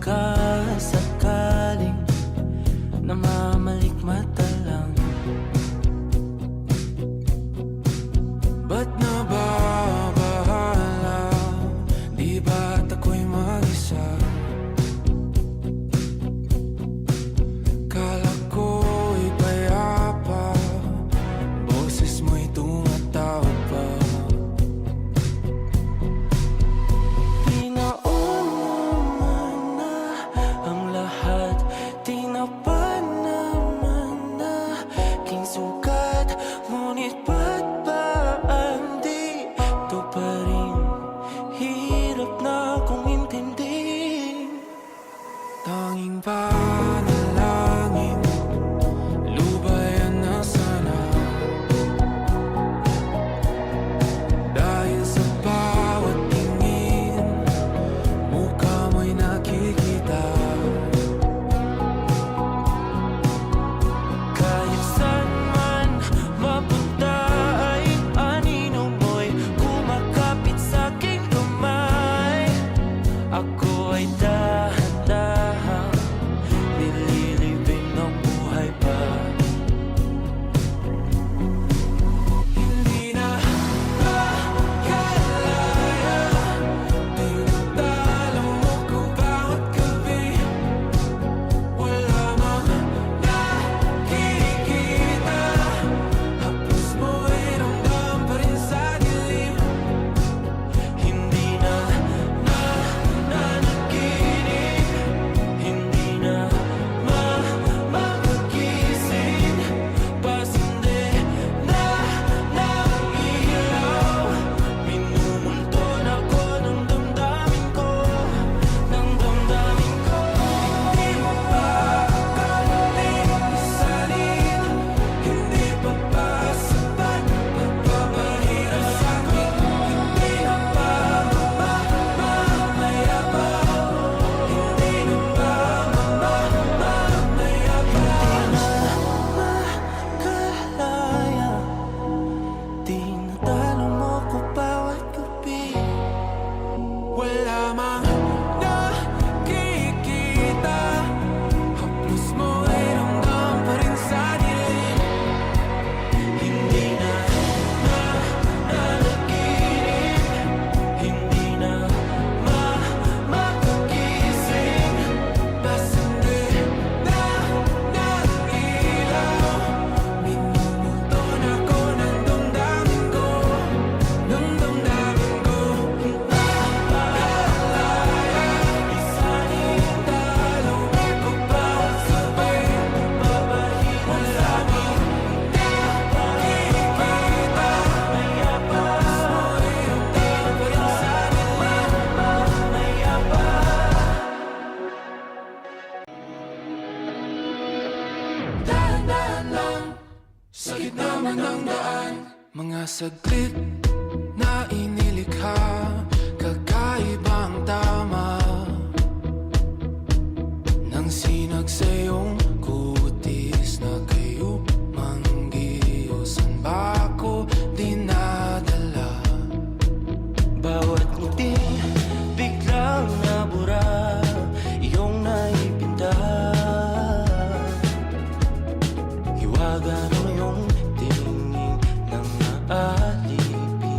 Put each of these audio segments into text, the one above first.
baka sakaling namamalikmata lang. Ba't nababahala? Di ba't ako'y mag-isa? Kala ko'y payapa, boses mo'y tumatawag pa. Di naman na ang lahat, di na pa naman na king sukat. Ngunit ba't ba ang dito pa rin? Hirap na kong intindihin. Tanging panalangin, lubayan na sana. Dahil sa bawat tingin, mukha mo'y nakikita. Kahit saan man mapunta ay anino mo'y kumakapit sa'king kamay. Ako ay dahan-dahan nililibing ng buhay pa. Hindi na makalaya, tinatalo mo ko bawat gabi. Wala mang nakikita, hapos mo'y ramdam pa rin sa dilim. Hindi na nanaginip, hindi na makagising. Pasindi na ng ilaw, minumulton ako ng damdamin ko, ng damdamin ko. Hindi mo pa akalain isalin, hindi pa ba sapat pagpapahirap sa'kin? Hindi na ba mamamaya pa? Hindi na ba mamamaya pa? Makalaya, tinatalo mo ko bawat gabi. Wala mang nakikita, hapos mo ay ramdam pa rin sa dilim. Hindi na nanaginip, hindi na makagising. Pasindi na ng ilaw, minumulton ako ng damdamin ko, ng damdamin ko. Nakalaya, isalin talo ko bawat gabi. Wala mang nakikita, maya pa mo'y ramdam pa rin sa dilim. Maya pa. Dahan-dahan lang, sa gitna man ng daan, mga saglit na inilikha, kakaibang tama ng sinag sa iyong kutis na kayo manggiyosan ba ako dinadala? Bawat ngiti biglang nabura, iyong naipinta. Hiwaga ng iyong tingin ng naalipin.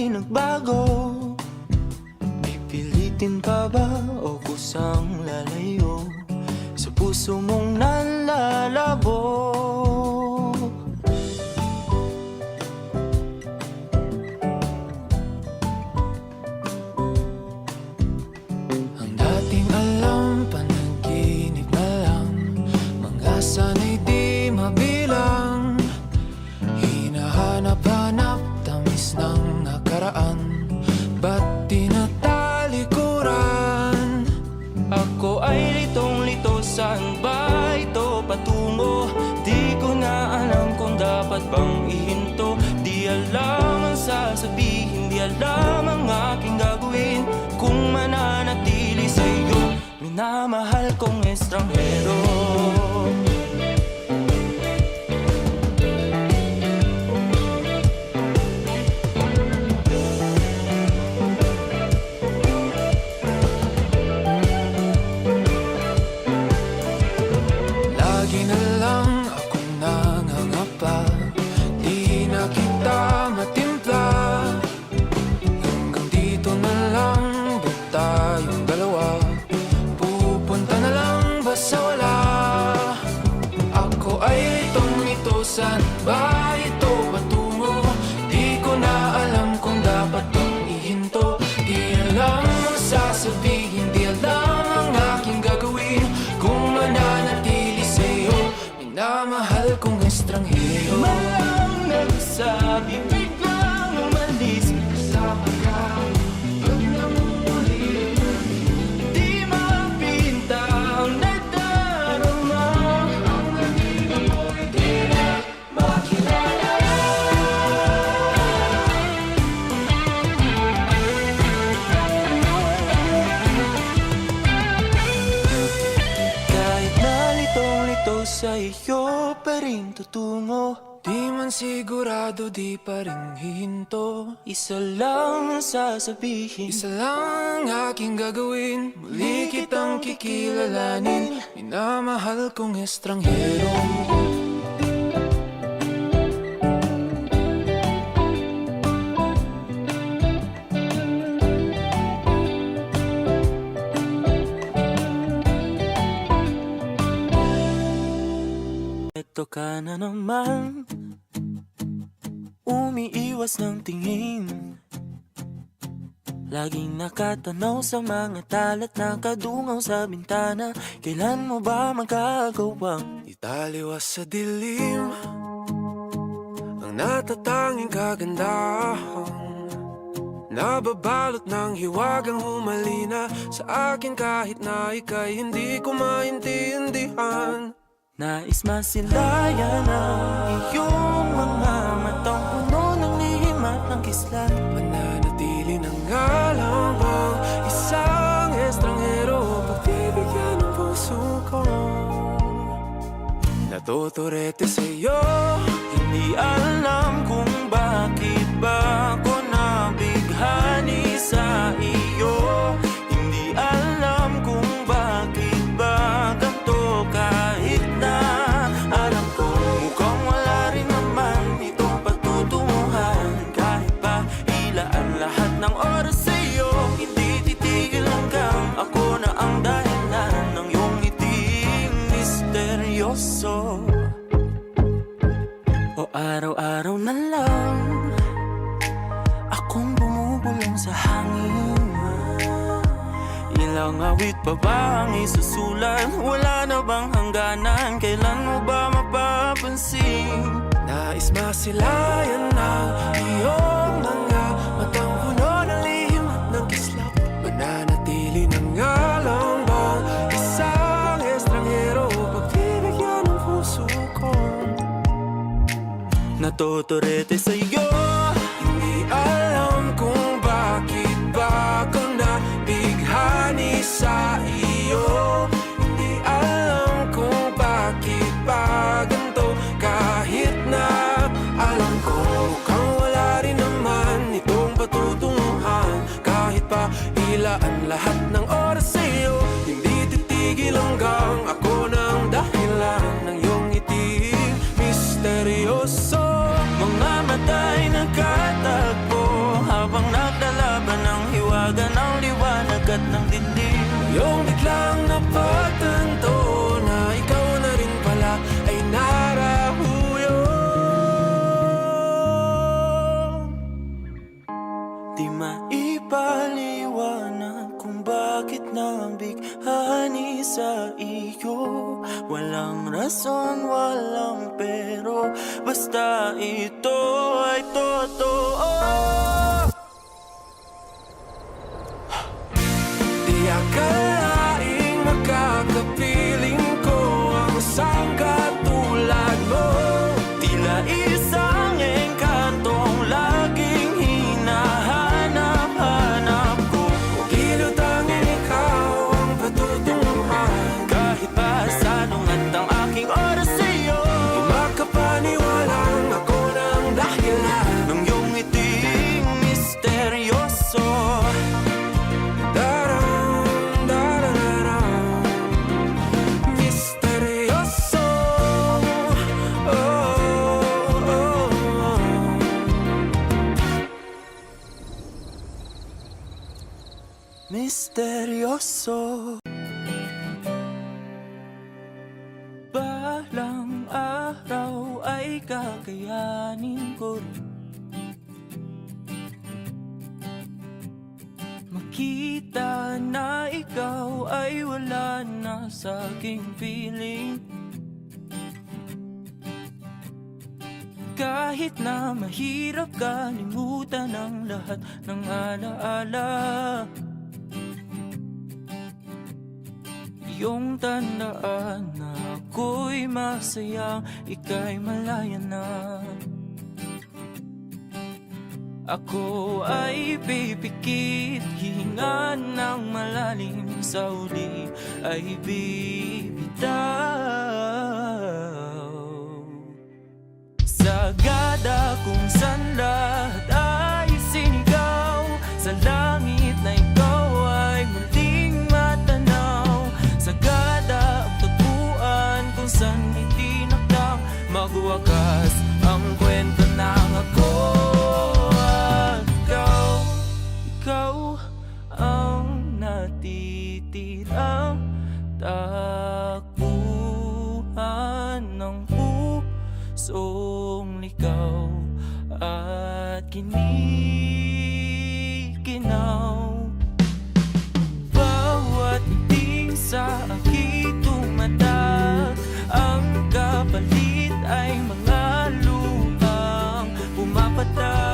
di nagbago? Pipilitin pa ba o kusang lalayo sa puso mong nalalabo? Ang dating alam, panaginip na lang, mga sana'y di mabilang. Hinahanap-hanap, tamis ng nakaraan, ba't di natalikuran? Ako ay litong-lito, saan ba ito patungo? Di ko na alam kung dapat bang ihinto. Di alam ang sasabihin, di alam ang aking gagawin kung mananatili sa'yo, minamahal kong estranghero. Lagi na lang akong nangangapa, di na kita matimpla. Hanggang dito na lang ba tayong dalawa? Pupunta na lang ba sa wala? Ako ay litong-lito, saan ba ito patungo? Di ko na alam kung dapat bang ihinto. Di alam ang sasabihin, di alam ang aking gagawin kung mananatili sa'yo, minamahal kong estranghero. Malang nagsabi, biglang umalis, kasama ka pag namuli. Di mapinta ang nadarama, ang naging mo'y di na makilala. Kahit na litong-lito sa iyo pa rin tutungo, di man sigurado, di pa rin hihinto. Isa lang ang sasabihin, isa lang ang aking gagawin, muli kitang kikilalanin, minamahal kong estranghero. Ito ka na naman, umiiwas ng tingin, laging nakatanaw sa mga talat na kadungaw sa bintana. Kailan mo ba magagawang italiwas sa dilim ang natatanging kagandahan, nababalot ng hiwagang humalina sa akin kahit na ika'y hindi ko maintindihan. Nais masilayan ang iyong mga matang puno ng lihim at ng kislat. Mananatili ng ngalang bang isang estranghero, pagbibigyan ng puso ko. Natuturete sa'yo, hindi alam kung bakit ba ako nabighani sa iyo. Hindi alam kung bakit ba ganito, kahit na alam ko mukhang wala rin naman itong patutunguhan. Kahit pa ilaan lahat ng oras sa'yo, hindi titigil hanggang ako na ang dahilan ng iyong ngiting misteryoso. O araw-araw na lang akong bumubulong sa hangin. Ilang awit pa ba ang isusulat? Wala na bang hangganan? Kailan mo ba mapapansin? Nais masilayan ng iyong mga matang puno ng lihim at ng kislap. Mananatili ng ngalang bang isang estranghero, pagbibigyan ng puso ko. Natuturete sa'yo, hindi alam kung bakit ba ako nabighani sa iyo. Hindi alam kung bakit ba ganito, kahit na alam ko mukhang wala rin naman ang naglalaban ng hiwaga ng liwanag at ng dilim. Yung biglang napatanto na ikaw na rin pala ay narahuyo. Di maipaliwanag kung bakit nabighani sa iyo. Walang rason, walang pero, basta ito ay totoo. Di akalaing makakapiling ko ang isang katulad mo. Tila isang engkantong laging hinahanap-hanap ko. Kilot tanging ikaw ang patutunguhan. Kahit pa sanong at ang aking oras sa'yo, di makapaniwalang ako ng dahilan ng iyong ngiting misteryoso. Misteryoso, oh, oh, oh. Misteryoso. Balang araw ay kakayanin ko rin makita na ikaw ay wala na sa aking piling. Kahit na mahirap kalimutan ang lahat ng alaala, iyong tandaan na ako'y masaya, ika'y malaya na. Ako ay pipikit, hihinga ng malalim, sa uli ay bibitaw. Sagada kung saan lahat ay sinigaw, sa langit na ikaw ay muling matanaw. Sagada ang tagpuan kung saan itinakdang magwakas ang kwento ng ako. Ikaw ang natitirang takbuhan ng pusong ligaw at kinikinaw. Bawat ngiti sa aking tumatak, ang kapalit ay mga luhang pumapatak.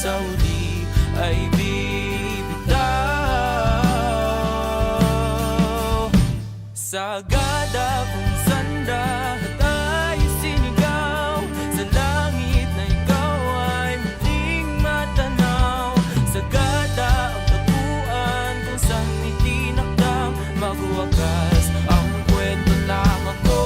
Sa uli ay bibitaw. Sagada kung saan lahat ay sinigaw, sa langit na ikaw ay muling matanaw. Sagada ang tagpuan kung saan itinakdang magwakas ang kwento ng ako.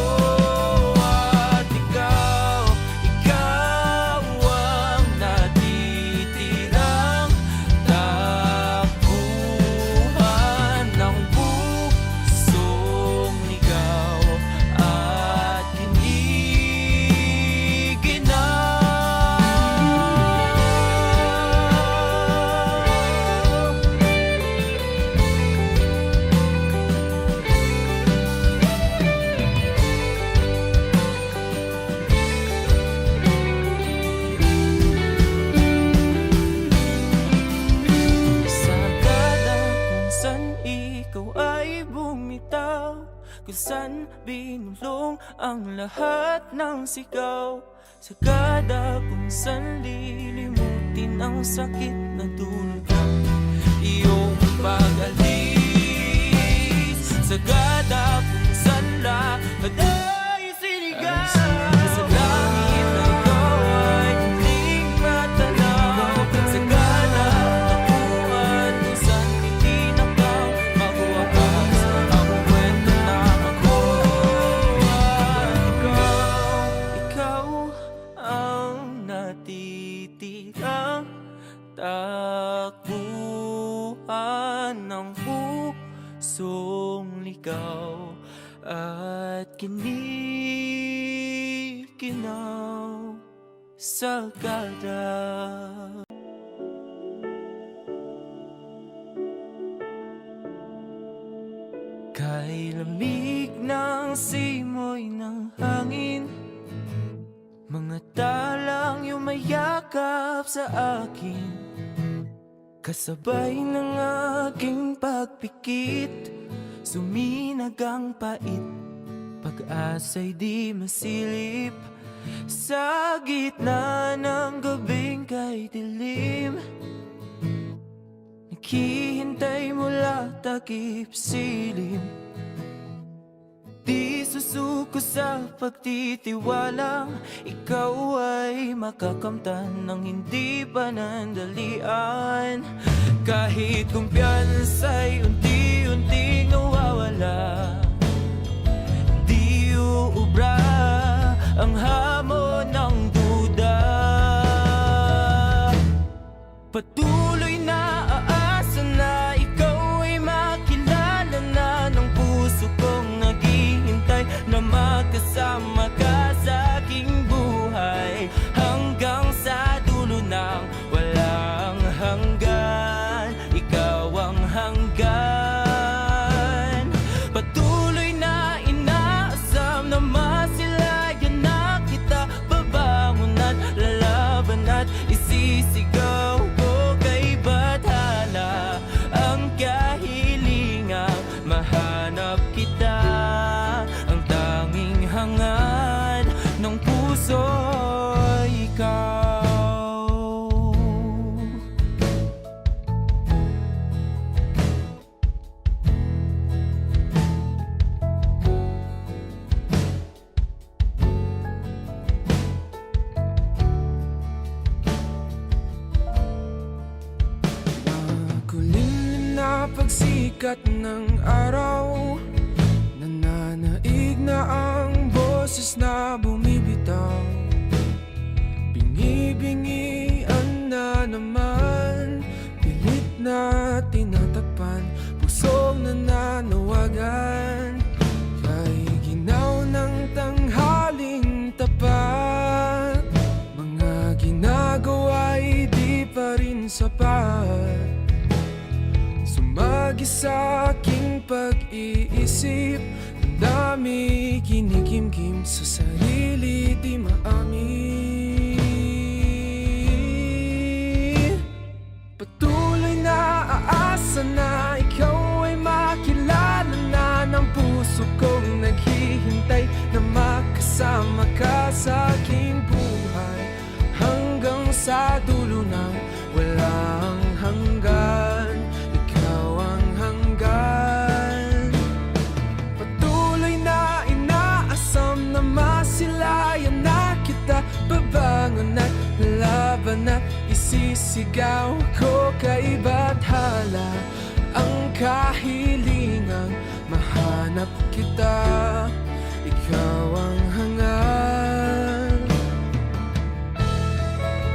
Kung saan binulong ang lahat ng sigaw, sagada kung saan lilimutin ang sakit na dulot ng iyong pag-alis. Sagada kung saan lahat ay sinigaw, sa langit na ikaw ay muling matanaw. Sagada ang tapuan kung saan itinakdaw magwakas ang kwento ng ako. Ikaw ang natitirang takbuhan ng pusong ligaw at kinikinaw sa gada. Kay lamig ng simoy ng hangin, mga talang yumayakap sa akin, kasabay ng aking pagpikit, suminag ang pait, pag-asa'y di masilip, sa gitna ng gabing kay dilim. Naghihintay mula takip silim, di susuko sa pagtitiwalang ikaw ay makakamtan ng hindi panandalian. Kahit kumpiyansa'y unti-unting nawawala, di uubra ang hamon ng duda. Patuloy na aasa na ikaw ay makilala na ng puso kong naghihintay na magkasama ka sa aking buhay, hanggang sa dulo ng walang hanggan. Ikaw ang hanggan. Patuloy na inaasam na masilayan na kita, babangon at lalaban at isisigaw ko kay bathala ang kahilingang mahanap kita, ang tanging hangad ng puso ay ikaw. Makulimlim na pagsikat ng araw, nananaig na ang boses na bumibitaw, bingi-bingian na naman, pilit na tinatakpan, pusong nananawagan, kay ginaw ng tanghaling tapat, mga ginagawa'y di pa rin sapat. Sumagi sa aking pag-iisip, ang dami kinikimkim sa sarili di maamin. Patuloy na aasa na ikaw ay makilala na ng puso kong naghihintay na makasama ka sa aking buhay, hanggang sa dulo ng walang hanggan. Ikaw ang hanggan. Patuloy na inaasam na masilayan na kita, babangon at lalaban at isisigaw ko kay bathala ang kahilingang mahanap kita. Ikaw ang hangad.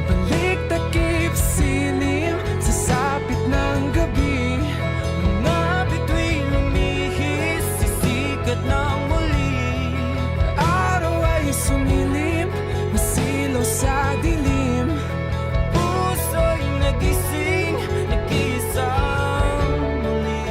Balik takip silim sa sapit ng gabi, mga bituin lumihis, sisikat ng muli. Araw ay sumilim, masilaw sa dilim, puso'y nagising, nag-iisang muli.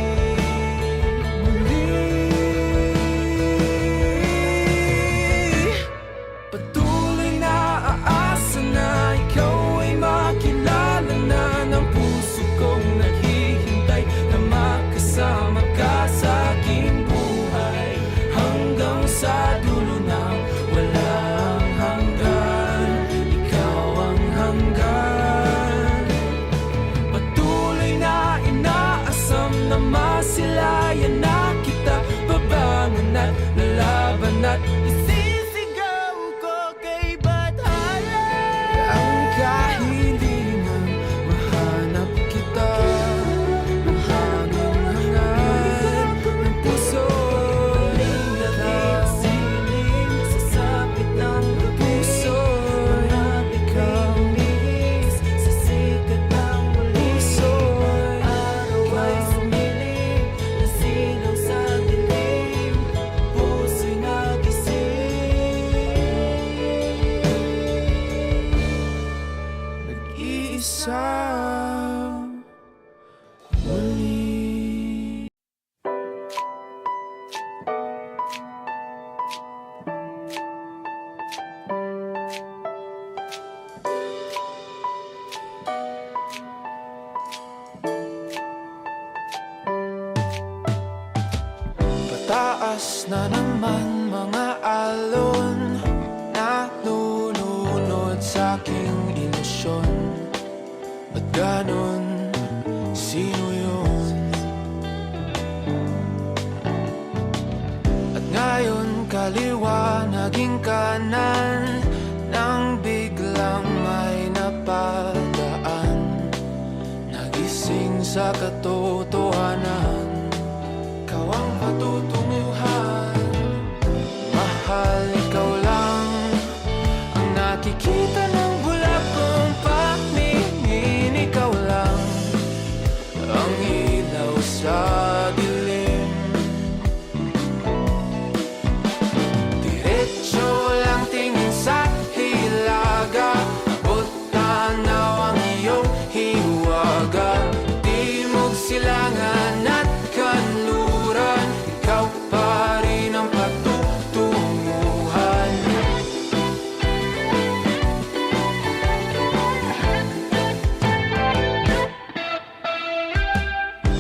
Taas na naman mga alon na nununod sa aking ilusyon. Ba't ganon? Sino yun? At ngayon kaliwa naging kanan nang biglang may napadaan. Nagising sa katotohanan, ikaw ang patutunguhan. Mahal, ikaw lang ang nakikita ng bulak kong paningin. Ikaw lang ang ilaw sa dilim. Diretso lang tingin sa hilaga, abot tanaw ang iyong hiwaga. Timog silangan at kanluran, ikaw pa rin ang patutunguhan.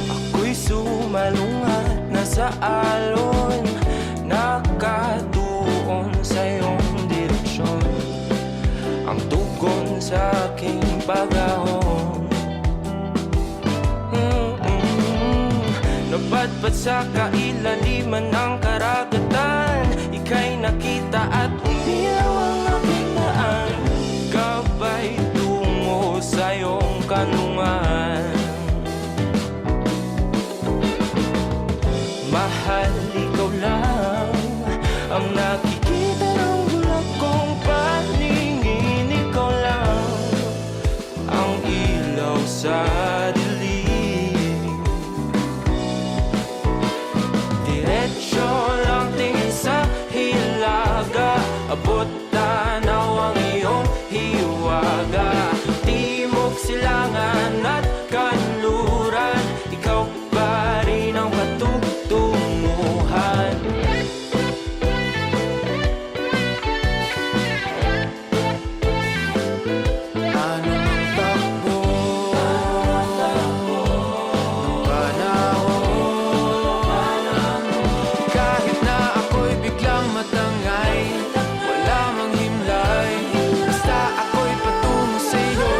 Ako'y sumalungat na sa alon, nakatuon sa iyong direksyon. Ang tugon sa aking pag-ahon, napadpad sa kailaliman ng karagatan. Ika'y nakita at umiyaw ang aking daan, gabay tungo sa iyong kanlungan. Mahal, ikaw lang ang nakikita ng bulak kong paningin. Ikaw lang ang ilaw sa dilim. Diretso lang tingin sa hilaga, abot tanaw ang iyong hiwaga. Timog silangan at kanluran, ikaw pa rin ang patutunguhan. Anong takbo ng panahon, kahit na ako'y biglang matangay, wala mang himlay, basta ako'y patungo sa'yo.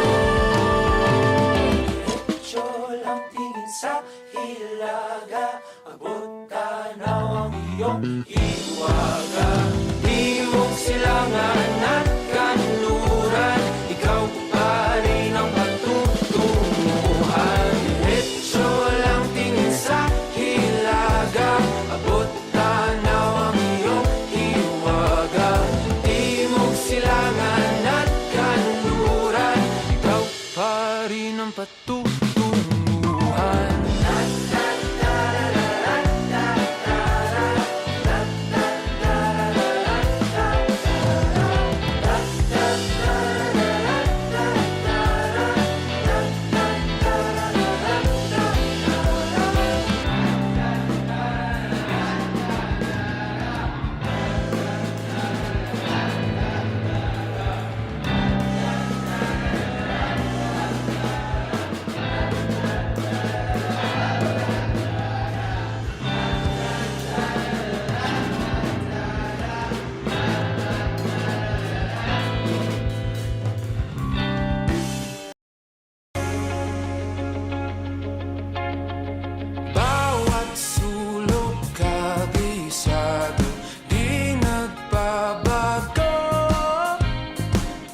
Diretso lang tingin sa hilaga, abot tanaw ang iyong hiwaga. Timog silangan at kanluran, ikaw pa rin ang patutunguhan. Diretso lang tingin sa hilaga, abot tanaw ang iyong hiwaga. Timog silangan at kanluran, ikaw pa rin ang patutunguhan. Bawat sulok kabisado, di nagbabago,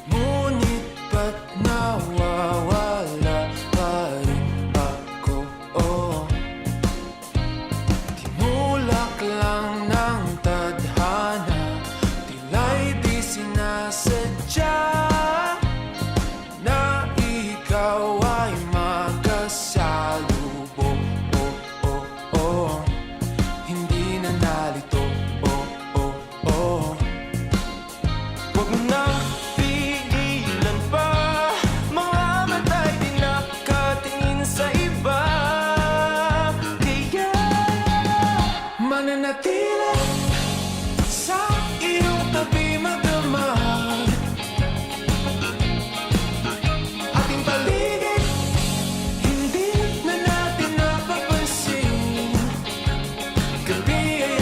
ngunit ba't nawawala pa rin ako? Tinulak lang ng tadhana, tila'y di sinasadya na ikaw ay magkasalubong. Hindi na nalito. Huwag mo na pigilan pa, mga mata'y di nakatingin sa iba. Kaya mananatili sa iyong tabi magdamag, ating paligid hindi na natin napapansin. Gabi ay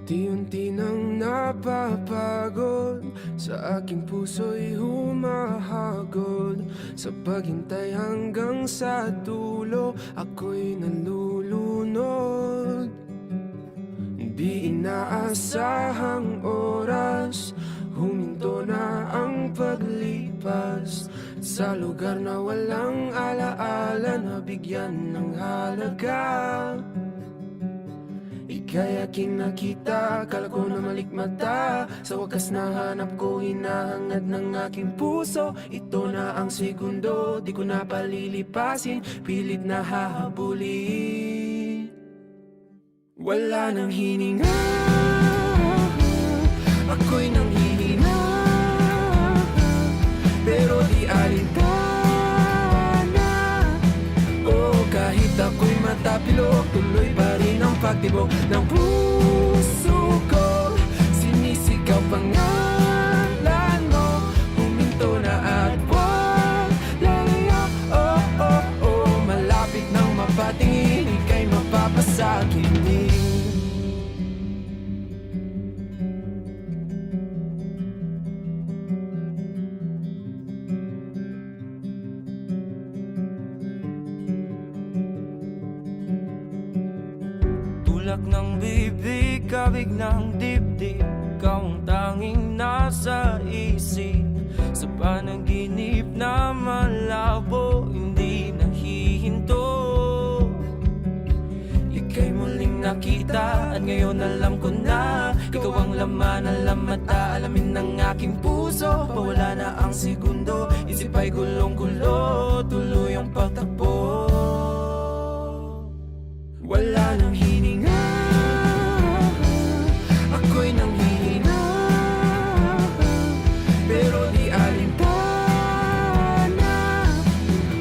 Unti-unti nang napapagod, sa aking puso'y humahagod. Sa paghintay hanggang sa dulo, ako'y nalulunod. Di inaasahang oras, huminto na ang paglipas. Sa lugar na walang alaala, nabigyan ng halaga. Ika'y aking nakita, akala ko na malikmata. Sa wakas nahanap ko, hinahangad ng aking puso. Ito na ang segundo, di ko na palilipasin, pilit na hahabulin. Wala nang hininga, ako'y nanghihina, pero di alintana. Oh, kahit ako'y matapilok, tuloy pa rin ang pagtibok ng puso ko. Sinisigaw pangalan mo, huminto na at wag lalayo. Oh, oh, oh, malapit nang mapatingin, ika'y mapapasakinig. Tulak ng bibig, kabig ng dibdib, ikaw ang tanging nasa isip. Sa panaginip na malabo, hindi nahihinto. Ika'y muling nakita at ngayon alam ko na ikaw ang laman, alam at aalamin ng aking puso. Pawala na ang segundo, isip ay gulong-gulo, tuloy ang pagtakbo. Wala nang hininga, ako'y nanghihina, pero di alintana.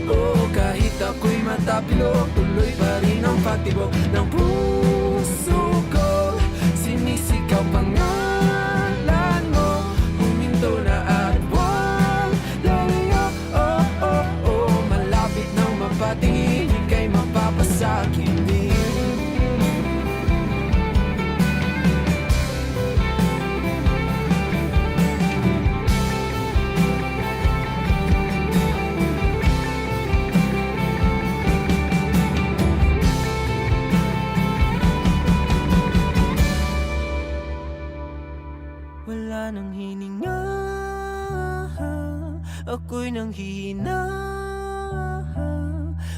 Oh, kahit ako'y matapilok, tuloy pa rin ang pagtibok ng puso ko. Sinisigaw pangalan mo, huminto na at wag lalayo. Oh, oh, oh, malapit nang mapatingin, ika'y mapapasakinig. Wala nang hininga, ako'y nanghihina,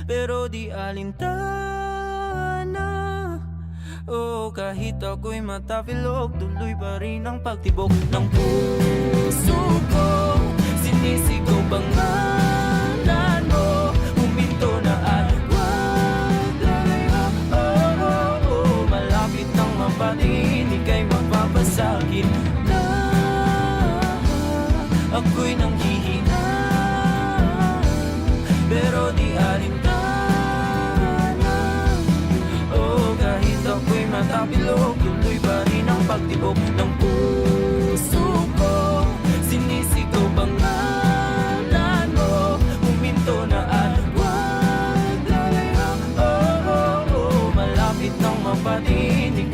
pero di alintana. Oh, kahit ako'y matapilok, tuloy pa rin ang pagtibok ng puso ko. Sinisigaw pangalan mo, huminto na at wag lalayo. Oh, oh, oh, malapit nang mapatingin, ika'y mapapasakit na. Ako'y nanghihina, pero di alintana. Oh, kahit ako'y matapilok, tuloy pa rin ang pagtibok ng puso ko. Sinisigaw pangalan mo, huminto na at wag lalayo. Oh, oh, oh, malapit nang mapatingin,